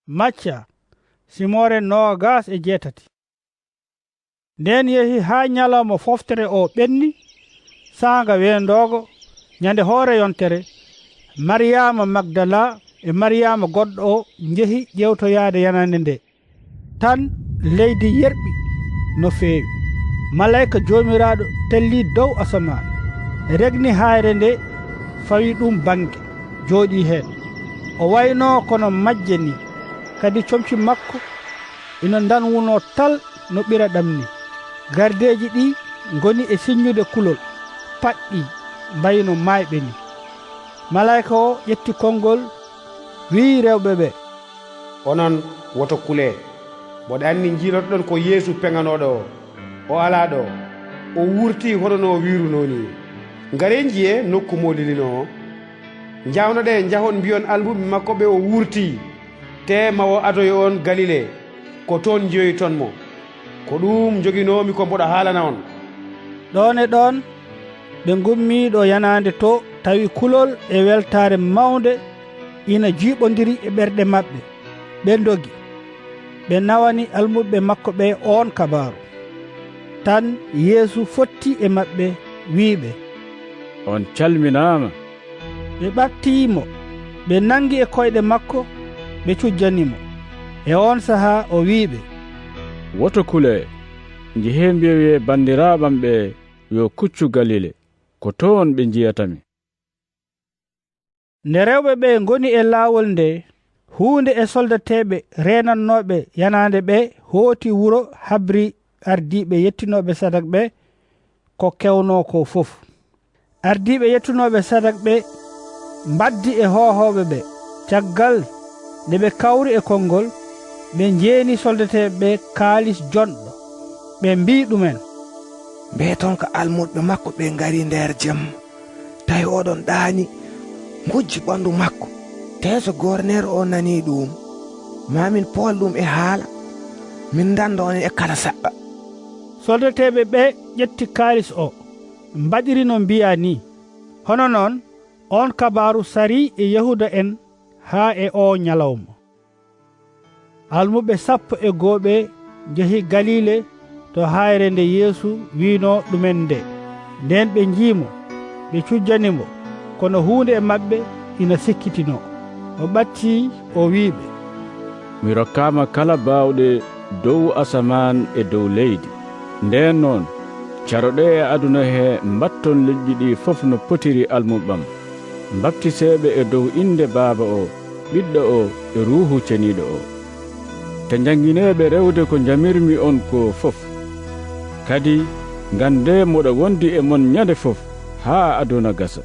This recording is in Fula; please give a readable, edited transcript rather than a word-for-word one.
Macca simore nogas e jeetati. Nden yehi ha nyalawma foftere o ɓenni sanga wendogo nyande hoore yontere Mariama Magdala e Mariama goɗɗo o jehi ƴewtoyaade yanande nde tan leydi yerɓi no feewi. Malayika jomiraɗo telli dow asaman regni hayre nde fawi ɗum bange jooɗi heen. O wayno kono majje ni kadi comci makko ina danwuno tal no ɓira ɗam ni. Gardeji ɗi ngoni e siññude kulol paɗɗi mbayno mayɓe ni. Malayika o ƴetti konngol wi rewɓe ɓe, onon woto kule, mboɗo anndi jiilotoɗon ko Yeesu peŋanoɗo o ala ɗo, o wurti hoɗo no wiruno ni. Ngare jiye nokku molilino o, jawnoɗe jahon mbiyon almuɓe makko ɓe o wurti te mawo adoyo on Galile, ko toon jeyoyton mo. Ko ɗum joginomi ko mboɗo haalana on. ɗon e ɗon ɓe gummi ɗo yanande to tawi kulol e weltare mawde ina jiiɓodiri e ɓerɗe maɓɓe. ɓe dogi ɓe nawani almuɓe makko ɓe on kabaru. Tan Yeesu fotti e maɓɓe wiiɓe, on calminama. ɓe ɓattimo ɓe nangi e koyɗe makko ɓe cujjanimo. E on saha o wiiɓe, woto kule, jehe mbiyoye bandiraɓam ɓe yo kuccu Galile, ko toon ɓe jiyatami. Nde rewɓe ɓe ngoni e laawol nde, huunde e soldateɓe renannoɓe yanande ɓe hooti wuro habri ardiɓe yettinoɓe sadak ɓe ko kewno ko fof. Ardiɓe yettunoɓe sadak ɓe mbaddi e hohoɓe ɓe. Caggal nde ɓe kawri e konngol, ɓe jeeni soldateɓe ɓe kaalis jonɗo. ɓe mbi ɗumen, mbe toon ko almuɓe makko ɓe ngari nder jemma, tawi oɗon ɗaani gujji ɓandu makko. Te so gornere o nani ɗum, mamin pool ɗum e haala, min danda on e kala saɓɓa. soldateɓe ɓe ƴetti kaalis o mbaɗiri no mbiya ni. Hono noon on kabaru sari e Yahuda en ha e o nyalawma. Almuɓe 12 ɓe jehi Galile to hayre nde Yeesu wino ɗumen nde. Nden ɓe jiimo ɓe cujjanimo, kono hunde e maɓɓe ina sikkitino. O ɓatti o wiiɓe, mi rokkama kala bawɗe dow asaman e dow leydi. Nden noon caroɗe e aduna he mbatton leƴƴi ɗi fof no potiri almuɓam, baptiseɓe e dow inde Baaba o, Ɓiɗɗo o e Ruuhu Ceniɗo o. Te jangineɓe rewde ko jamirmi on ko fof. Kadi gande moɗo wondi e mon ñande fof ha aduna gasa.